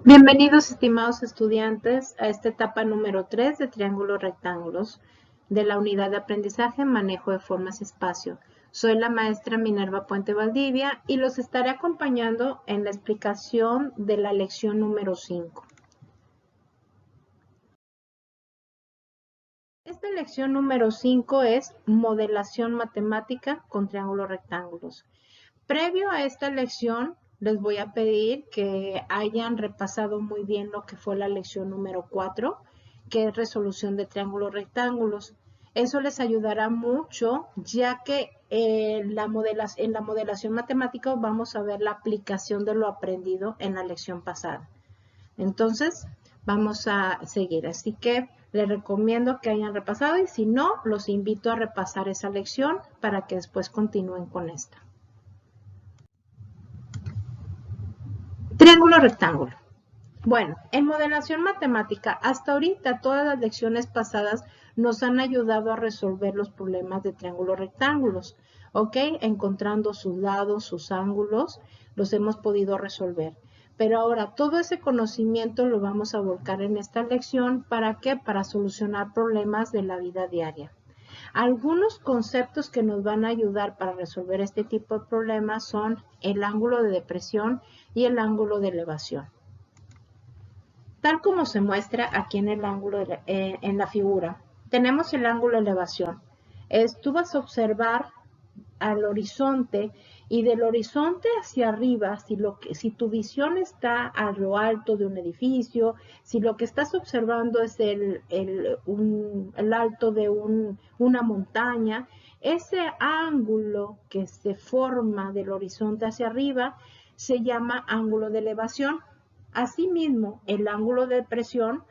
Bienvenidos, estimados estudiantes, a esta etapa número 3 de triángulos rectángulos de la unidad de aprendizaje Manejo de Formas y Espacio. Soy la maestra Minerva Puente Valdivia y los estaré acompañando en la explicación de la lección número 5. Esta lección número 5 es modelación matemática con triángulos rectángulos. Previo a esta lección, les voy a pedir que hayan repasado muy bien lo que fue la lección número 4, que es resolución de triángulos rectángulos. Eso les ayudará mucho, ya que en la modelación matemática vamos a ver la aplicación de lo aprendido en la lección pasada. Entonces, vamos a seguir. Así que les recomiendo que hayan repasado y si no, los invito a repasar esa lección para que después continúen con esta. Triángulo rectángulo. Bueno, en modelación matemática, hasta ahorita todas las lecciones pasadas nos han ayudado a resolver los problemas de triángulos rectángulos, ¿ok? Encontrando sus lados, sus ángulos, los hemos podido resolver. Pero ahora todo ese conocimiento lo vamos a volcar en esta lección, ¿para qué? Para solucionar problemas de la vida diaria. Algunos conceptos que nos van a ayudar para resolver este tipo de problemas son el ángulo de depresión y el ángulo de elevación. Tal como se muestra aquí en el ángulo en la figura, tenemos el ángulo de elevación. Tú vas a observar al horizonte y del horizonte hacia arriba, si tu visión está a lo alto de un edificio, si lo que estás observando es el alto de una montaña, ese ángulo que se forma del horizonte hacia arriba se llama ángulo de elevación. Asimismo, el ángulo de depresión,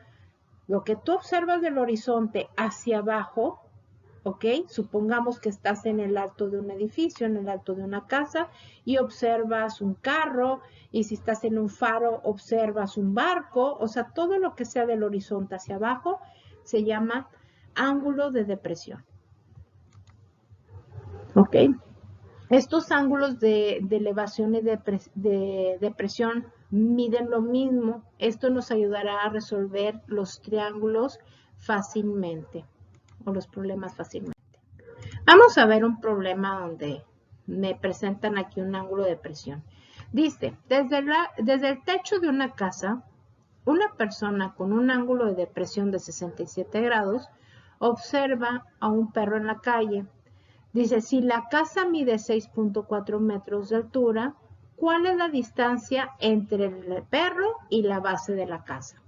lo que tú observas del horizonte hacia abajo, ¿ok? Supongamos que estás en el alto de un edificio, en el alto de una casa, y observas un carro, y si estás en un faro, observas un barco, o sea, todo lo que sea del horizonte hacia abajo se llama ángulo de depresión, ¿ok? Estos ángulos de elevación y de depresión miden lo mismo. Esto nos ayudará a resolver los triángulos fácilmente o los problemas fácilmente. Vamos a ver un problema donde me presentan aquí un ángulo de depresión. Dice, desde el techo de una casa, una persona con un ángulo de depresión de 67 grados observa a un perro en la calle. Dice, si la casa mide 6.4 metros de altura, ¿cuál es la distancia entre el perro y la base de la casa?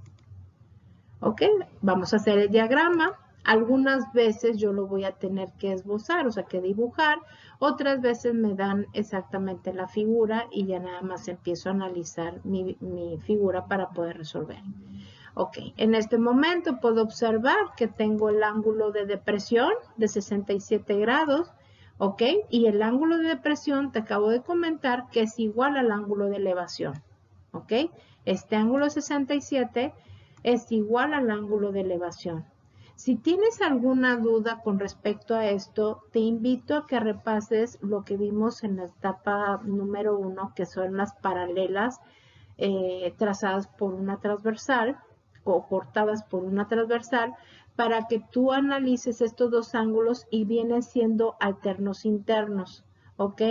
Ok, vamos a hacer el diagrama. Algunas veces yo lo voy a tener que esbozar, o sea, que dibujar. Otras veces me dan exactamente la figura y ya nada más empiezo a analizar mi figura para poder resolver. Ok, en este momento puedo observar que tengo el ángulo de depresión de 67 grados, ok, y el ángulo de depresión te acabo de comentar que es igual al ángulo de elevación, ok. Este ángulo 67 es igual al ángulo de elevación. Si tienes alguna duda con respecto a esto, te invito a que repases lo que vimos en la etapa número 1, que son las paralelas trazadas por una transversal o cortadas por una transversal, para que tú analices estos dos ángulos y vienen siendo alternos internos. ¿Ok?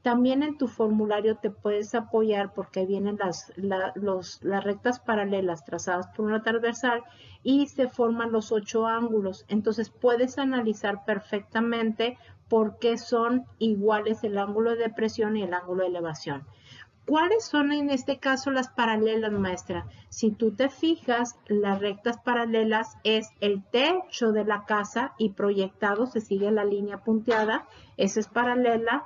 También en tu formulario te puedes apoyar porque vienen las rectas paralelas trazadas por una transversal y se forman los 8 ángulos. Entonces puedes analizar perfectamente por qué son iguales el ángulo de depresión y el ángulo de elevación. ¿Cuáles son en este caso las paralelas, maestra? Si tú te fijas, las rectas paralelas es el techo de la casa y proyectado se sigue la línea punteada, esa es paralela.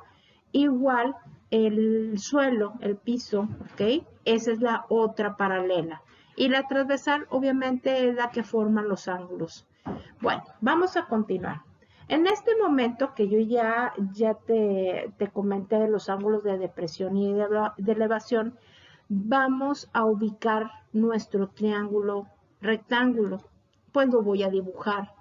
Igual el suelo, el piso, ¿ok? Esa es la otra paralela. Y la transversal obviamente es la que forma los ángulos. Bueno, vamos a continuar. En este momento que yo ya te comenté de los ángulos de depresión y de elevación, vamos a ubicar nuestro triángulo rectángulo. Pues lo voy a dibujar,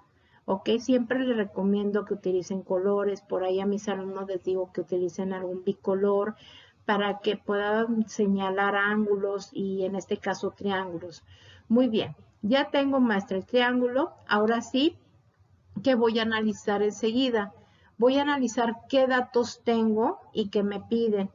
¿ok? Siempre les recomiendo que utilicen colores. Por ahí a mis alumnos les digo que utilicen algún bicolor para que puedan señalar ángulos y en este caso triángulos. Muy bien, ya tengo, maestra, el triángulo. Ahora sí, ¿qué voy a analizar enseguida? Voy a analizar qué datos tengo y qué me piden.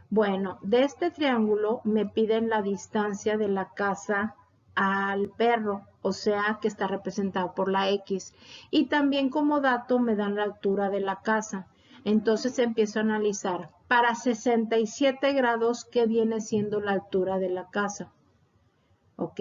Bueno, de este triángulo me piden la distancia de la casa al perro, o sea que está representado por la X. Y también como dato me dan la altura de la casa. Entonces empiezo a analizar para 67 grados qué viene siendo la altura de la casa. ¿Ok?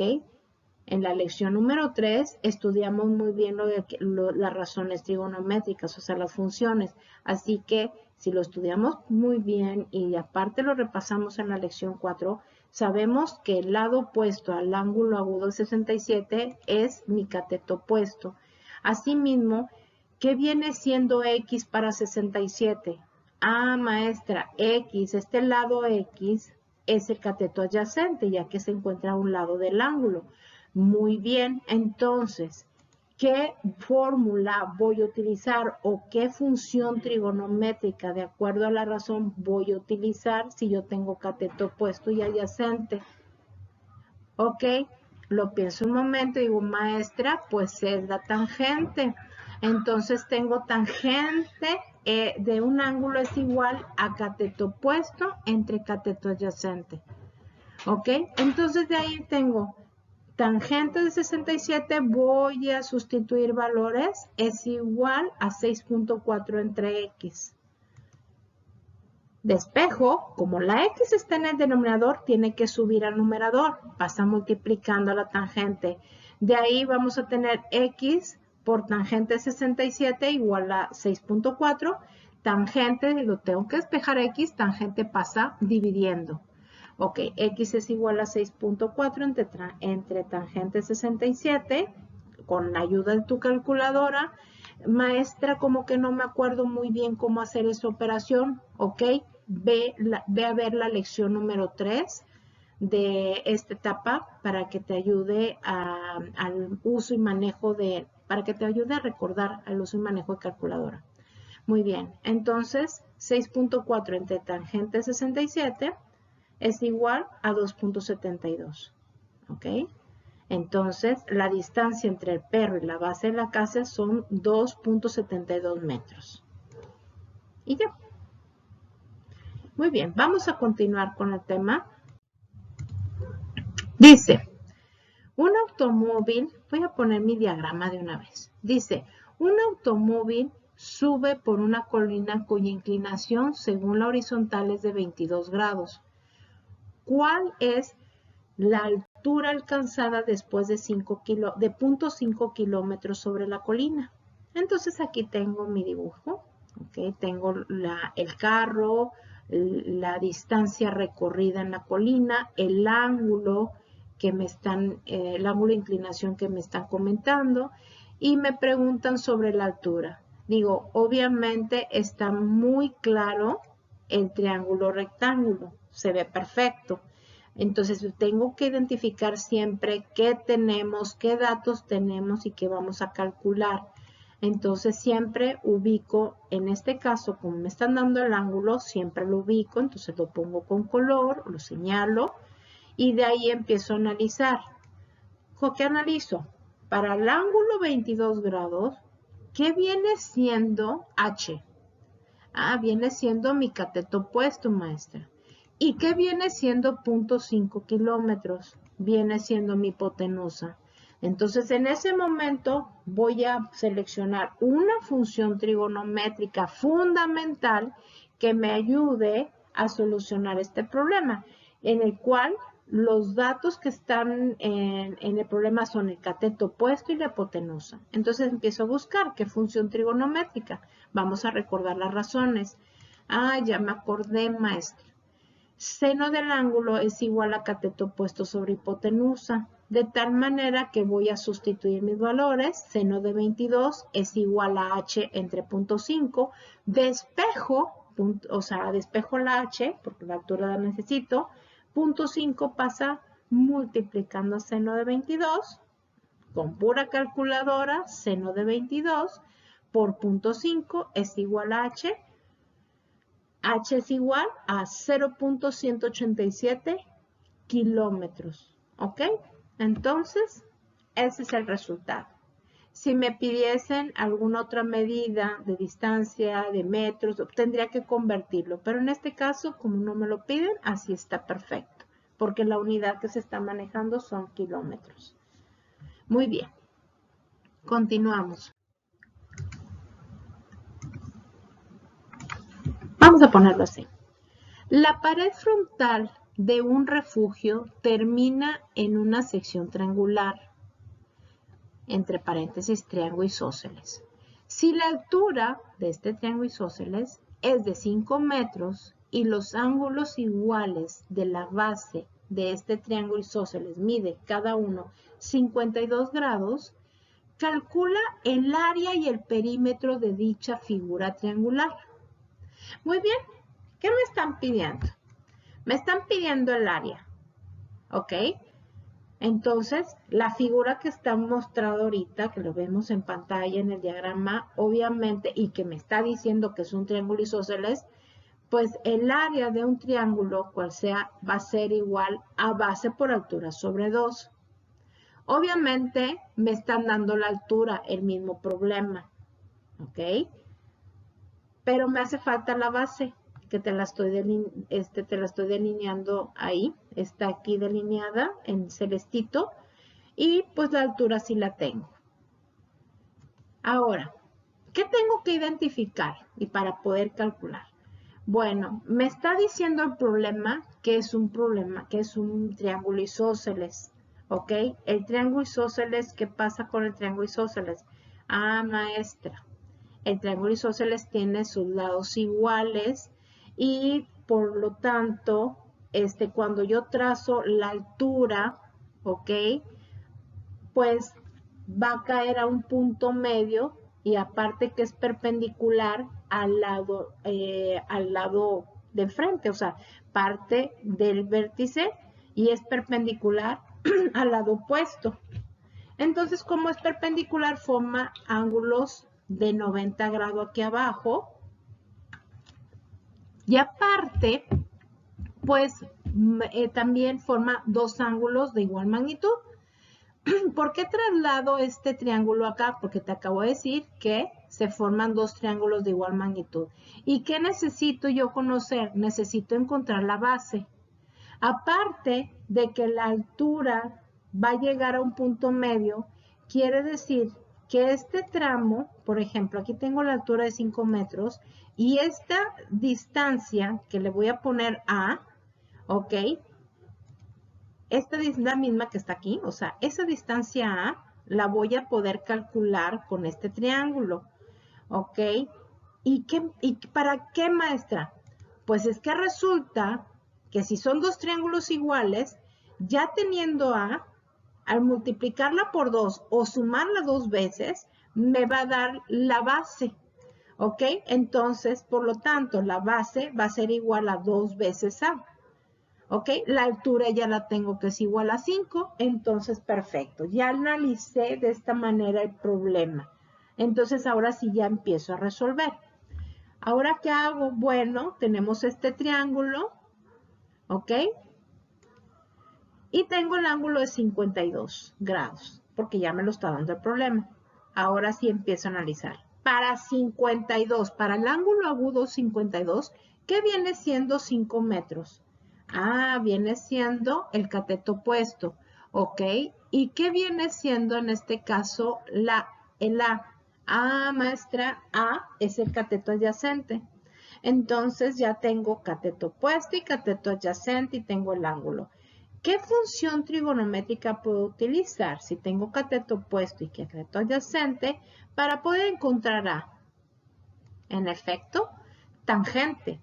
En la lección número 3 estudiamos muy bien las razones trigonométricas, o sea, las funciones. Así que si lo estudiamos muy bien y aparte lo repasamos en la lección 4, sabemos que el lado opuesto al ángulo agudo del 67 es mi cateto opuesto. Asimismo, ¿qué viene siendo X para 67? Ah, maestra, X, este lado X es el cateto adyacente, ya que se encuentra a un lado del ángulo. Muy bien, entonces, ¿qué fórmula voy a utilizar o qué función trigonométrica de acuerdo a la razón voy a utilizar si yo tengo cateto opuesto y adyacente? Ok, lo pienso un momento y digo, maestra, pues es la tangente. Entonces tengo tangente de un ángulo es igual a cateto opuesto entre cateto adyacente. Ok, entonces de ahí tengo tangente de 67, voy a sustituir valores, es igual a 6.4 entre X. Despejo, como la X está en el denominador, tiene que subir al numerador, pasa multiplicando la tangente. De ahí vamos a tener X por tangente de 67 igual a 6.4. Tangente, lo tengo que despejar X, tangente pasa dividiendo. Ok, X es igual a 6.4 entre tangente 67, con la ayuda de tu calculadora. Maestra, como que no me acuerdo muy bien cómo hacer esa operación. Ok, ve a ver la lección número 3 de esta etapa para que te ayude al uso y manejo para que te ayude a recordar el uso y manejo de calculadora. Muy bien, entonces 6.4 entre tangente 67 es igual a 2.72, ¿ok? Entonces, la distancia entre el perro y la base de la casa son 2.72 metros. Y ya. Muy bien, vamos a continuar con el tema. Dice, un automóvil, voy a poner mi diagrama de una vez. Dice, un automóvil sube por una colina cuya inclinación según la horizontal es de 22 grados. ¿Cuál es la altura alcanzada después de 0.5 kilómetros sobre la colina? Entonces aquí tengo mi dibujo, ¿okay? Tengo el carro, la distancia recorrida en la colina, el ángulo el ángulo de inclinación que me están comentando y me preguntan sobre la altura. Digo, obviamente está muy claro el triángulo rectángulo, se ve perfecto. Entonces tengo que identificar siempre qué tenemos, qué datos tenemos y qué vamos a calcular. Entonces siempre ubico, en este caso, como me están dando el ángulo, siempre lo ubico, entonces lo pongo con color, lo señalo y de ahí empiezo a analizar. ¿Qué analizo? Para el ángulo 22 grados, ¿qué viene siendo H? Ah, viene siendo mi cateto opuesto, maestra. ¿Y qué viene siendo 0.5 kilómetros? Viene siendo mi hipotenusa. Entonces, en ese momento voy a seleccionar una función trigonométrica fundamental que me ayude a solucionar este problema, en el cual los datos que están en el problema son el cateto opuesto y la hipotenusa. Entonces empiezo a buscar qué función trigonométrica. Vamos a recordar las razones. Ah, ya me acordé, maestra. Seno del ángulo es igual a cateto opuesto sobre hipotenusa, de tal manera que voy a sustituir mis valores. Seno de 22 es igual a h entre 0.5. Despejo, despejo la h, porque la altura la necesito. 0.5 pasa multiplicando seno de 22, con pura calculadora, seno de 22 por 0.5 es igual a h. H es igual a 0.187 kilómetros, ¿ok? Entonces, ese es el resultado. Si me pidiesen alguna otra medida de distancia, de metros, tendría que convertirlo. Pero en este caso, como no me lo piden, así está perfecto. Porque la unidad que se está manejando son kilómetros. Muy bien. Continuamos. Vamos a ponerlo así. La pared frontal de un refugio termina en una sección triangular, entre paréntesis, triángulo isósceles. Si la altura de este triángulo isósceles es de 5 metros y los ángulos iguales de la base de este triángulo isósceles mide cada uno 52 grados, calcula el área y el perímetro de dicha figura triangular. Muy bien, ¿qué me están pidiendo? Me están pidiendo el área, ¿ok? Entonces, la figura que está mostrada ahorita, que lo vemos en pantalla en el diagrama, obviamente, y que me está diciendo que es un triángulo isósceles, pues el área de un triángulo, cual sea, va a ser igual a base por altura sobre 2. Obviamente, me están dando la altura, el mismo problema, ¿ok? Pero me hace falta la base, que te la estoy delineando ahí, está aquí delineada en celestito, y pues la altura sí la tengo. Ahora, ¿qué tengo que identificar y para poder calcular? Bueno, me está diciendo el problema, que es un triángulo isósceles, ¿ok? El triángulo isósceles, ¿qué pasa con el triángulo isósceles? Ah, maestra, el triángulo isósceles tiene sus lados iguales y por lo tanto, cuando yo trazo la altura, ¿ok? Pues va a caer a un punto medio y aparte que es perpendicular al lado de enfrente, o sea, parte del vértice y es perpendicular al lado opuesto. Entonces, como es perpendicular, forma ángulos de 90 grados aquí abajo. Y aparte, pues también forma dos ángulos de igual magnitud. ¿Por qué traslado este triángulo acá? Porque te acabo de decir que se forman dos triángulos de igual magnitud. ¿Y qué necesito yo conocer? Necesito encontrar la base. Aparte de que la altura va a llegar a un punto medio, quiere decir que este tramo, por ejemplo, aquí tengo la altura de 5 metros y esta distancia que le voy a poner A, ¿ok? Esta es la misma que está aquí, o sea, esa distancia A la voy a poder calcular con este triángulo, ¿ok? ¿Y para qué, maestra? Pues es que resulta que si son dos triángulos iguales, ya teniendo A, al multiplicarla por 2 o sumarla 2 veces, me va a dar la base, ¿ok? Entonces, por lo tanto, la base va a ser igual a 2 veces A. ¿Ok? La altura ya la tengo que es igual a 5, entonces perfecto. Ya analicé de esta manera el problema. Entonces ahora sí ya empiezo a resolver. Ahora, ¿qué hago? Bueno, tenemos este triángulo, ¿ok? Y tengo el ángulo de 52 grados, porque ya me lo está dando el problema. Ahora sí empiezo a analizar. Para 52, para el ángulo agudo 52, ¿qué viene siendo 5 metros? Ah, viene siendo el cateto opuesto, ¿ok? ¿Y qué viene siendo en este caso el A? Ah, maestra, A es el cateto adyacente. Entonces ya tengo cateto opuesto y cateto adyacente y tengo el ángulo. ¿Qué función trigonométrica puedo utilizar si tengo cateto opuesto y cateto adyacente para poder encontrar A? En efecto, tangente.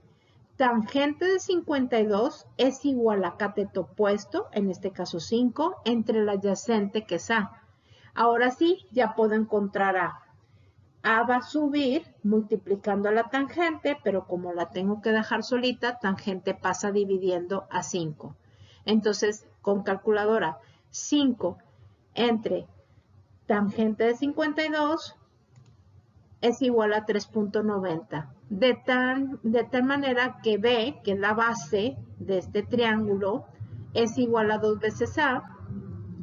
Tangente de 52 es igual a cateto opuesto, en este caso 5, entre el adyacente que es A. Ahora sí, ya puedo encontrar A. A va a subir multiplicando la tangente, pero como la tengo que dejar solita, tangente pasa dividiendo a 5. Entonces, con calculadora, 5 entre tangente de 52 es igual a 3.90. de tal manera que B, que es la base de este triángulo, es igual a 2 veces A.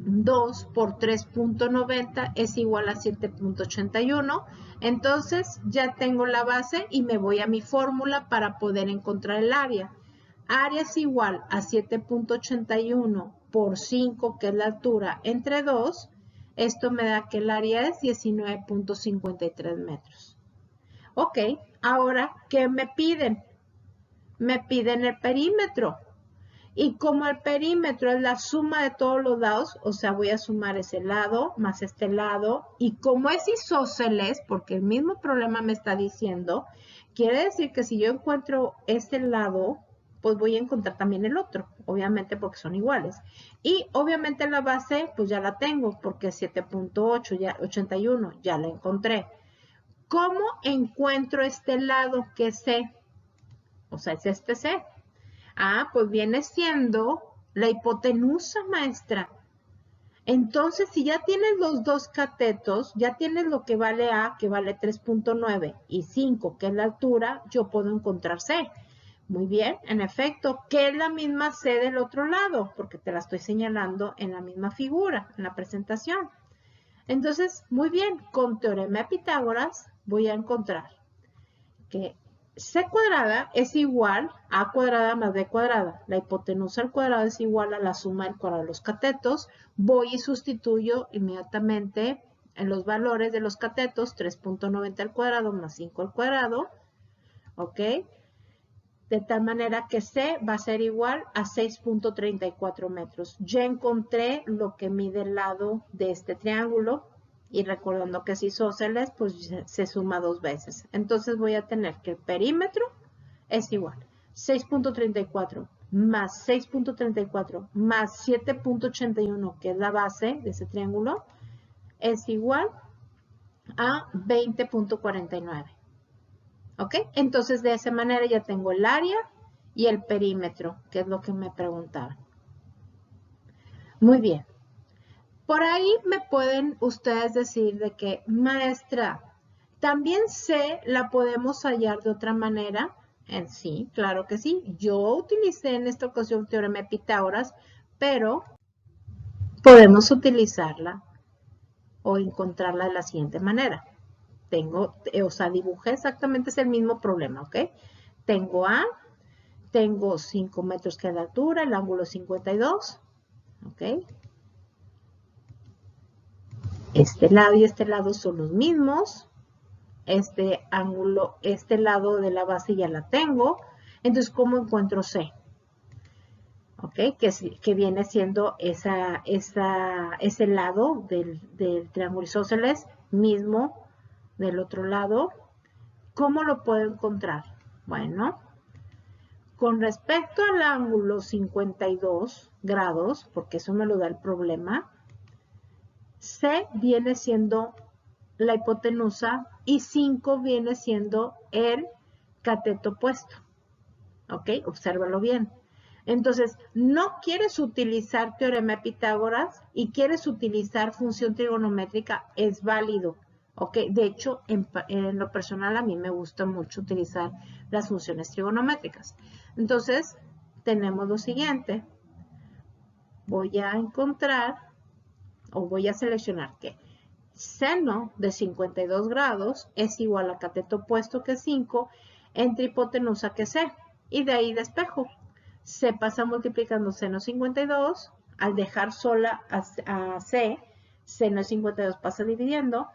2 por 3.90 es igual a 7.81. Entonces ya tengo la base y me voy a mi fórmula para poder encontrar el área. Área es igual a 7.81 por 5, que es la altura, entre 2. Esto me da que el área es 19.53 metros. Ok, ahora, ¿qué me piden? Me piden el perímetro. Y como el perímetro es la suma de todos los lados, o sea, voy a sumar ese lado más este lado. Y como es isósceles, porque el mismo problema me está diciendo, quiere decir que si yo encuentro este lado, pues voy a encontrar también el otro, obviamente porque son iguales. Y obviamente la base, pues ya la tengo, porque 7.8, ya 81, ya la encontré. ¿Cómo encuentro este lado que es C? O sea, es este C. Ah, pues viene siendo la hipotenusa, maestra. Entonces, si ya tienes los dos catetos, ya tienes lo que vale A, que vale 3.9, y 5, que es la altura, yo puedo encontrar C. Muy bien, en efecto, que es la misma C del otro lado, porque te la estoy señalando en la misma figura, en la presentación. Entonces, muy bien, con teorema de Pitágoras voy a encontrar que C cuadrada es igual a A cuadrada más B cuadrada. La hipotenusa al cuadrado es igual a la suma del cuadrado de los catetos. Voy y sustituyo inmediatamente en los valores de los catetos, 3.90 al cuadrado más 5 al cuadrado. ¿Ok? De tal manera que C va a ser igual a 6.34 metros. Ya encontré lo que mide el lado de este triángulo. Y recordando que es isósceles, pues se suma 2 veces. Entonces voy a tener que el perímetro es igual 6.34 más 6.34 más 7.81, que es la base de ese triángulo, es igual a 20.49. ¿Ok? Entonces de esa manera ya tengo el área y el perímetro, que es lo que me preguntaban. Muy bien. Por ahí me pueden ustedes decir de que, maestra, también C la podemos hallar de otra manera. Sí, claro que sí. Yo utilicé en esta ocasión teorema de Pitágoras, pero podemos utilizarla o encontrarla de la siguiente manera. Dibujé exactamente es el mismo problema, ¿ok? Tengo A, tengo 5 metros que es la altura, el ángulo 52, ¿ok? Este lado y este lado son los mismos. Este ángulo, este lado de la base ya la tengo. Entonces, ¿cómo encuentro C? ¿Ok? Que viene siendo ese lado del triángulo isósceles mismo del otro lado. ¿Cómo lo puedo encontrar? Bueno, con respecto al ángulo 52 grados, porque eso me lo da el problema, C viene siendo la hipotenusa y 5 viene siendo el cateto opuesto. ¿Ok? Obsérvalo bien. Entonces, no quieres utilizar teorema de Pitágoras y quieres utilizar función trigonométrica, es válido. ¿Ok? De hecho, en lo personal a mí me gusta mucho utilizar las funciones trigonométricas. Entonces, tenemos lo siguiente. Voy a encontrar o voy a seleccionar que seno de 52 grados es igual a cateto opuesto, que es 5, entre hipotenusa, que es C. Y de ahí despejo. Se pasa multiplicando seno 52, al dejar sola a C, seno de 52 pasa dividiendo.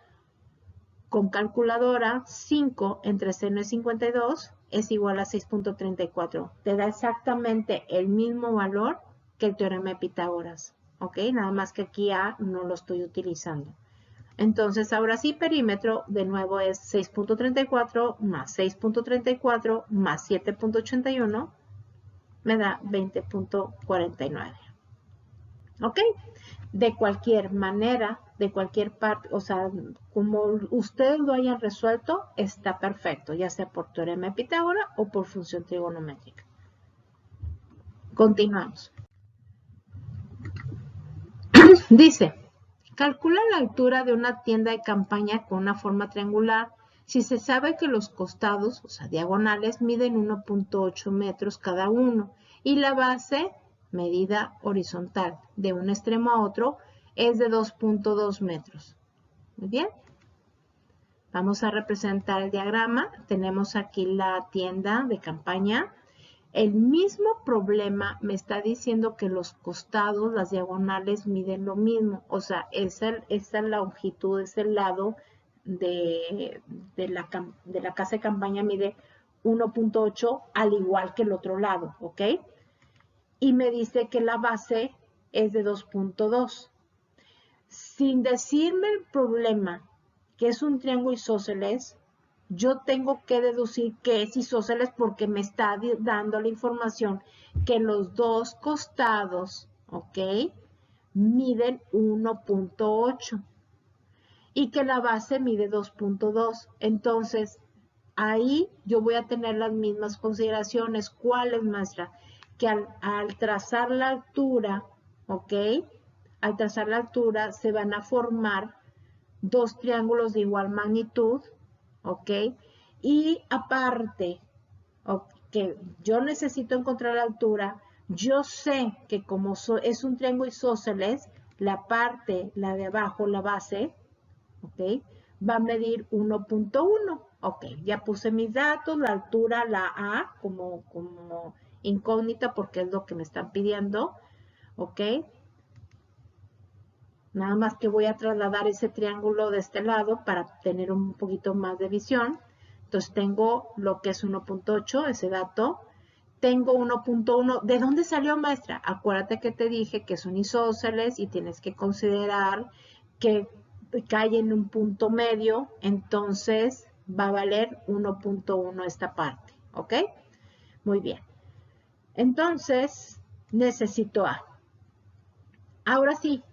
Con calculadora, 5 entre seno de 52 es igual a 6.34. Te da exactamente el mismo valor que el teorema de Pitágoras. ¿Ok? Nada más que aquí A no lo estoy utilizando. Entonces, ahora sí, perímetro, de nuevo es 6.34 más 6.34 más 7.81, me da 20.49. ¿Ok? De cualquier manera, de cualquier parte, o sea, como ustedes lo hayan resuelto, está perfecto, ya sea por teorema de Pitágoras o por función trigonométrica. Continuamos. Dice, calcula la altura de una tienda de campaña con una forma triangular Si se sabe que los costados, o sea, diagonales, miden 1.8 metros cada uno y la base, medida horizontal de un extremo a otro, es de 2.2 metros. Muy bien. Vamos a representar el diagrama. Tenemos aquí la tienda de campaña. El mismo problema me está diciendo que los costados, las diagonales, miden lo mismo. O sea, esa longitud, ese lado de la casa de campaña mide 1.8 al igual que el otro lado, ¿ok? Y me dice que la base es de 2.2. Sin decirme el problema, que es un triángulo isósceles, yo tengo que deducir que es isósceles porque me está dando la información que los dos costados, ¿ok? Miden 1.8 y que la base mide 2.2. Entonces, ahí yo voy a tener las mismas consideraciones. ¿Cuáles, maestra? Que al trazar la altura, ¿ok? Al trazar la altura se van a formar dos triángulos de igual magnitud, ¿ok? Y aparte, que yo necesito encontrar la altura, yo sé que como es un triángulo isósceles, la parte, la de abajo, la base, ¿ok? Va a medir 1.1, ok, ya puse mis datos, la altura, la A, como incógnita porque es lo que me están pidiendo, ok. Nada más que voy a trasladar ese triángulo de este lado para tener un poquito más de visión. Entonces tengo lo que es 1.8, ese dato. Tengo 1.1. ¿De dónde salió, maestra? Acuérdate que te dije que son isósceles y tienes que considerar que cae en un punto medio. Entonces va a valer 1.1 esta parte. ¿Ok? Muy bien. Entonces necesito A. Ahora sí,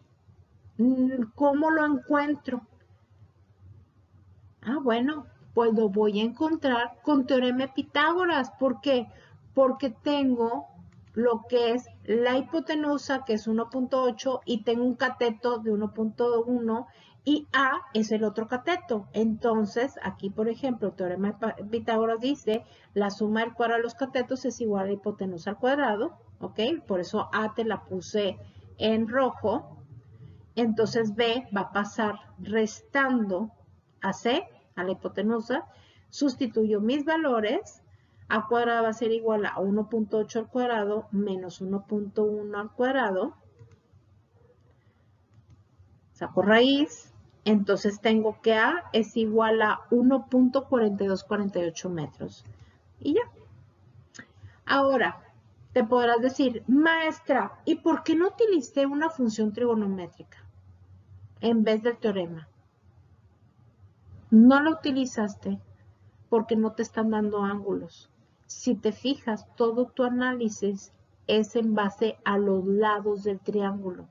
¿cómo lo encuentro? Bueno, pues lo voy a encontrar con teorema de Pitágoras. ¿Por qué? Porque tengo lo que es la hipotenusa, que es 1.8, y tengo un cateto de 1.1, y A es el otro cateto. Entonces, aquí, por ejemplo, el teorema de Pitágoras dice, la suma del cuadrado de los catetos es igual a la hipotenusa al cuadrado, ¿ok? Por eso A te la puse en rojo. Entonces B va a pasar restando a C, a la hipotenusa, sustituyo mis valores, A cuadrado va a ser igual a 1.8 al cuadrado menos 1.1 al cuadrado, saco raíz, entonces tengo que A es igual a 1.4248 metros. Y ya. Ahora, te podrás decir, maestra, ¿y por qué no utilicé una función trigonométrica en vez del teorema? No lo utilizaste porque no te están dando ángulos. Si te fijas, todo tu análisis es en base a los lados del triángulo.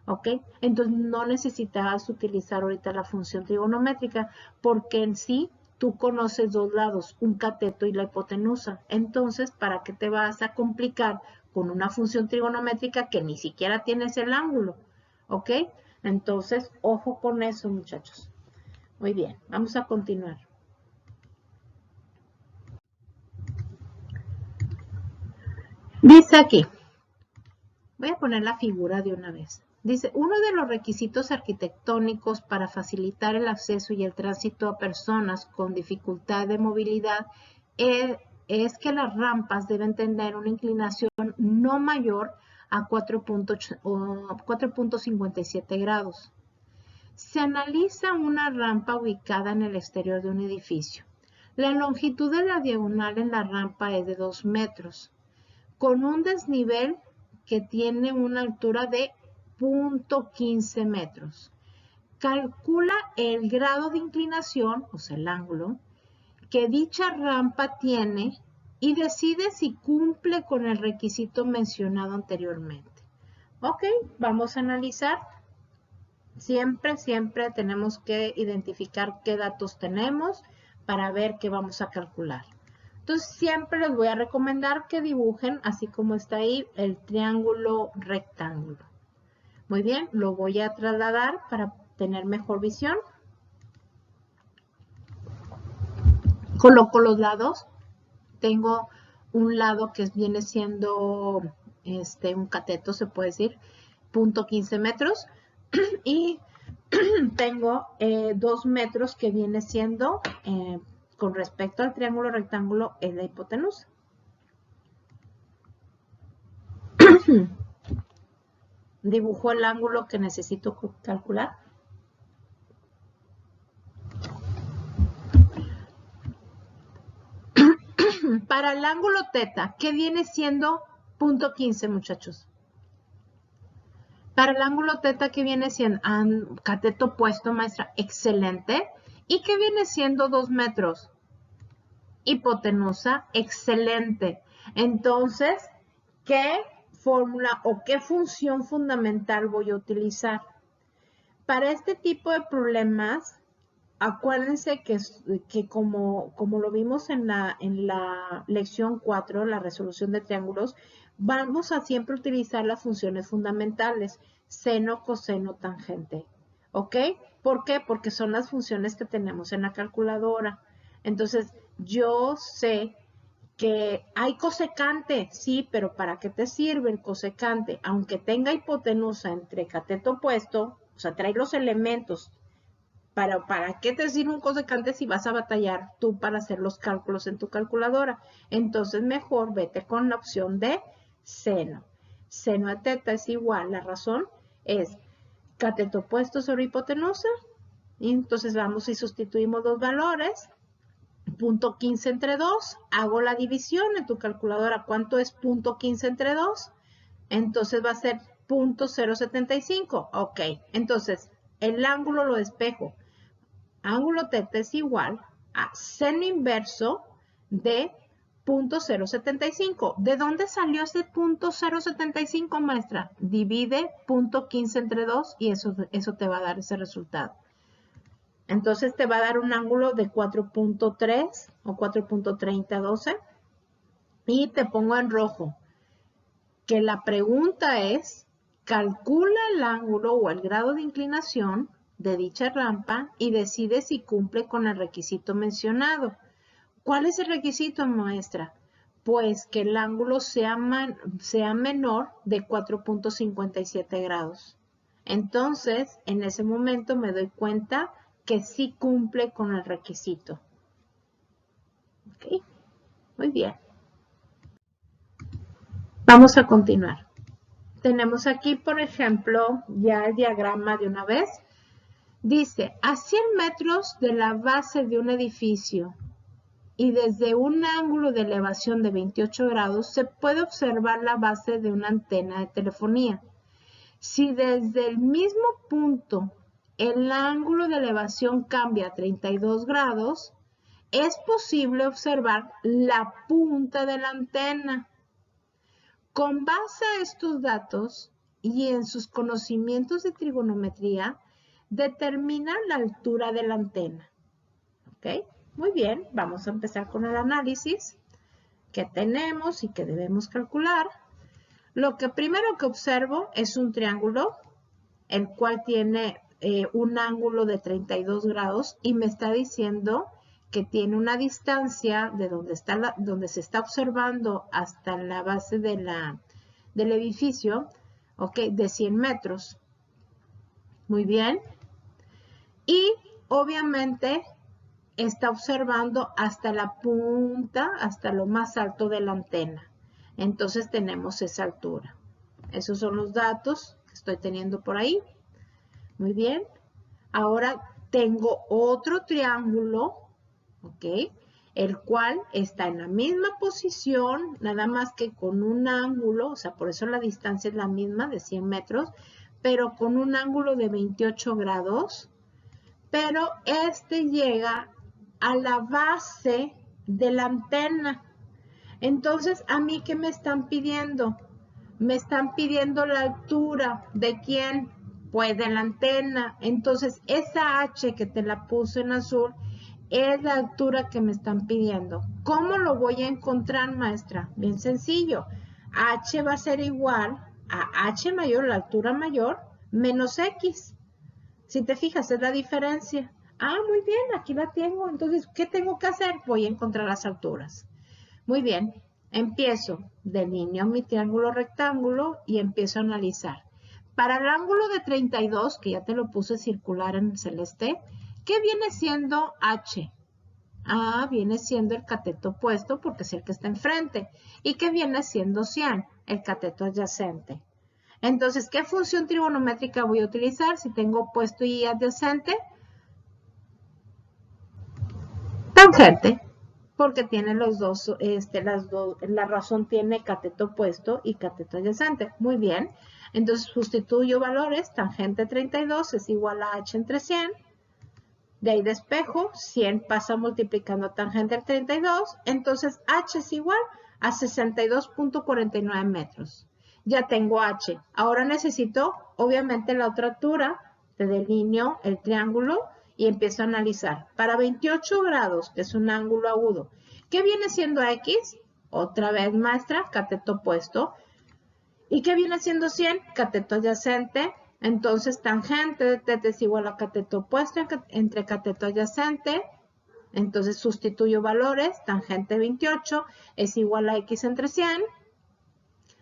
¿Ok? Entonces no necesitabas utilizar ahorita la función trigonométrica porque en sí tú conoces dos lados, un cateto y la hipotenusa. Entonces, ¿para qué te vas a complicar con una función trigonométrica que ni siquiera tienes el ángulo? ¿Ok? Entonces, ojo con eso, muchachos. Muy bien, vamos a continuar. Dice aquí, voy a poner la figura de una vez. Dice, uno de los requisitos arquitectónicos para facilitar el acceso y el tránsito a personas con dificultad de movilidad es que las rampas deben tener una inclinación no mayor a 4.57 grados. Se analiza una rampa ubicada en el exterior de un edificio. La longitud de la diagonal en la rampa es de 2 metros, con un desnivel que tiene una altura de 0.15 metros. Calcula el grado de inclinación, o sea, el ángulo, que dicha rampa tiene y decide si cumple con el requisito mencionado anteriormente. Ok, vamos a analizar. Siempre tenemos que identificar qué datos tenemos para ver qué vamos a calcular. Entonces siempre les voy a recomendar que dibujen, así como está ahí, el triángulo rectángulo. Muy bien, lo voy a trasladar para tener mejor visión. Coloco los lados. Tengo un lado que viene siendo un cateto, se puede decir, 0.15 metros. Y tengo 2 metros que viene siendo, con respecto al triángulo rectángulo, es la hipotenusa. Dibujo el ángulo que necesito calcular. Para el ángulo teta, ¿qué viene siendo 0.15, muchachos? Para el ángulo teta, ¿qué viene siendo? Cateto opuesto, maestra. Excelente. ¿Y qué viene siendo 2 metros? Hipotenusa. Excelente. Entonces, ¿qué fórmula o qué función fundamental voy a utilizar? Para este tipo de problemas, acuérdense que como lo vimos en la lección 4, la resolución de triángulos, vamos a siempre utilizar las funciones fundamentales, seno, coseno, tangente. ¿Ok? ¿Por qué? Porque son las funciones que tenemos en la calculadora. Entonces, yo sé que hay cosecante, sí, pero ¿para qué te sirve el cosecante? Aunque tenga hipotenusa entre cateto opuesto, o sea, trae los elementos. ¿Para qué te sirve un cosecante si vas a batallar tú para hacer los cálculos en tu calculadora? Entonces mejor vete con la opción de seno. Seno de teta es igual, la razón es cateto opuesto sobre hipotenusa. Y entonces vamos y sustituimos los valores. 0.15 entre 2, hago la división en tu calculadora. ¿Cuánto es 0.15 entre 2? Entonces va a ser 0.075. Ok, entonces el ángulo lo despejo. Ángulo teta es igual a seno inverso de 0.075. ¿De dónde salió ese 0.075, maestra? Divide 0.15 entre 2 y eso te va a dar ese resultado. Entonces te va a dar un ángulo de 4.3 o 4.3012. Y te pongo en rojo, que la pregunta es, calcula el ángulo o el grado de inclinación de dicha rampa y decide si cumple con el requisito mencionado. ¿Cuál es el requisito, maestra? Pues que el ángulo sea menor de 4.57 grados. Entonces, en ese momento me doy cuenta que sí cumple con el requisito. ¿Ok? Muy bien. Vamos a continuar. Tenemos aquí, por ejemplo, ya el diagrama de una vez. Dice, a 100 metros de la base de un edificio y desde un ángulo de elevación de 28 grados se puede observar la base de una antena de telefonía. Si desde el mismo punto el ángulo de elevación cambia a 32 grados, es posible observar la punta de la antena. Con base a estos datos y en sus conocimientos de trigonometría, determina la altura de la antena. ¿Ok? Muy bien, vamos a empezar con el análisis que tenemos y que debemos calcular. Lo que primero que observo es un triángulo, el cual tiene un ángulo de 32 grados y me está diciendo que tiene una distancia de donde se está observando hasta la base del edificio, ¿ok? De 100 metros. Muy bien. Y obviamente está observando hasta la punta, hasta lo más alto de la antena. Entonces tenemos esa altura. Esos son los datos que estoy teniendo por ahí. Muy bien. Ahora tengo otro triángulo, ¿ok? El cual está en la misma posición, nada más que con un ángulo, o sea, por eso la distancia es la misma de 100 metros, pero con un ángulo de 28 grados, pero este llega a la base de la antena. Entonces, ¿a mí qué me están pidiendo? Me están pidiendo la altura. ¿De quién? Pues de la antena. Entonces, esa H que te la puse en azul es la altura que me están pidiendo. ¿Cómo lo voy a encontrar, maestra? Bien sencillo. H va a ser igual a H mayor, la altura mayor, menos X. Si te fijas, es la diferencia. Ah, muy bien, aquí la tengo. Entonces, ¿qué tengo que hacer? Voy a encontrar las alturas. Muy bien, empiezo, delineo mi triángulo rectángulo y empiezo a analizar. Para el ángulo de 32, que ya te lo puse circular en celeste, ¿qué viene siendo H? Ah, viene siendo el cateto opuesto porque es el que está enfrente. ¿Y qué viene siendo 100? El cateto adyacente. Entonces, ¿qué función trigonométrica voy a utilizar si tengo opuesto y adyacente? Tangente, porque tiene los dos, la razón tiene cateto opuesto y cateto adyacente. Muy bien. Entonces sustituyo valores, tangente 32 es igual a h entre 100. De ahí despejo, 100 pasa multiplicando tangente al 32, entonces h es igual a 62.49 metros. Ya tengo h. Ahora necesito, obviamente, la otra altura. Te delineo el triángulo y empiezo a analizar. Para 28 grados, que es un ángulo agudo, ¿qué viene siendo x? Otra vez, maestra, cateto opuesto. ¿Y qué viene siendo 100? Cateto adyacente. Entonces, tangente de θ es igual a cateto opuesto entre cateto adyacente. Entonces, sustituyo valores. Tangente 28 es igual a x entre 100.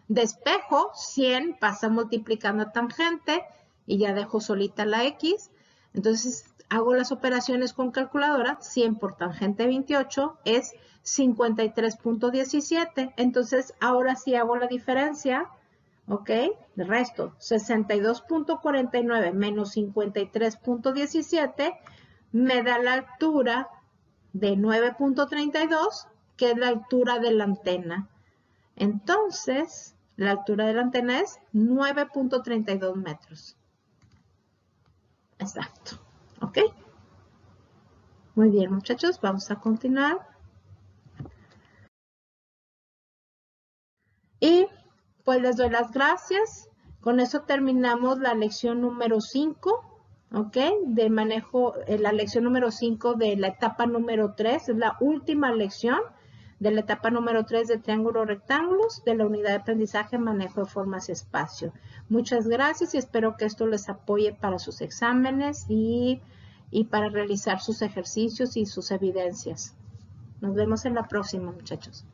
Despejo, 100 pasa multiplicando a tangente y ya dejo solita la x. Entonces, hago las operaciones con calculadora. 100 por tangente 28 es 53.17. Entonces, ahora sí hago la diferencia. ¿Ok? El resto, 62.49 menos 53.17 me da la altura de 9.32, que es la altura de la antena. Entonces, la altura de la antena es 9.32 metros. Exacto. ¿Ok? Muy bien, muchachos, vamos a continuar. Y pues les doy las gracias. Con eso terminamos la lección número 5, ¿ok? De manejo, la lección número 5 de la etapa número 3, es la última lección de la etapa número 3 de triángulos rectángulos de la unidad de aprendizaje manejo de formas y espacio. Muchas gracias y espero que esto les apoye para sus exámenes y para realizar sus ejercicios y sus evidencias. Nos vemos en la próxima, muchachos.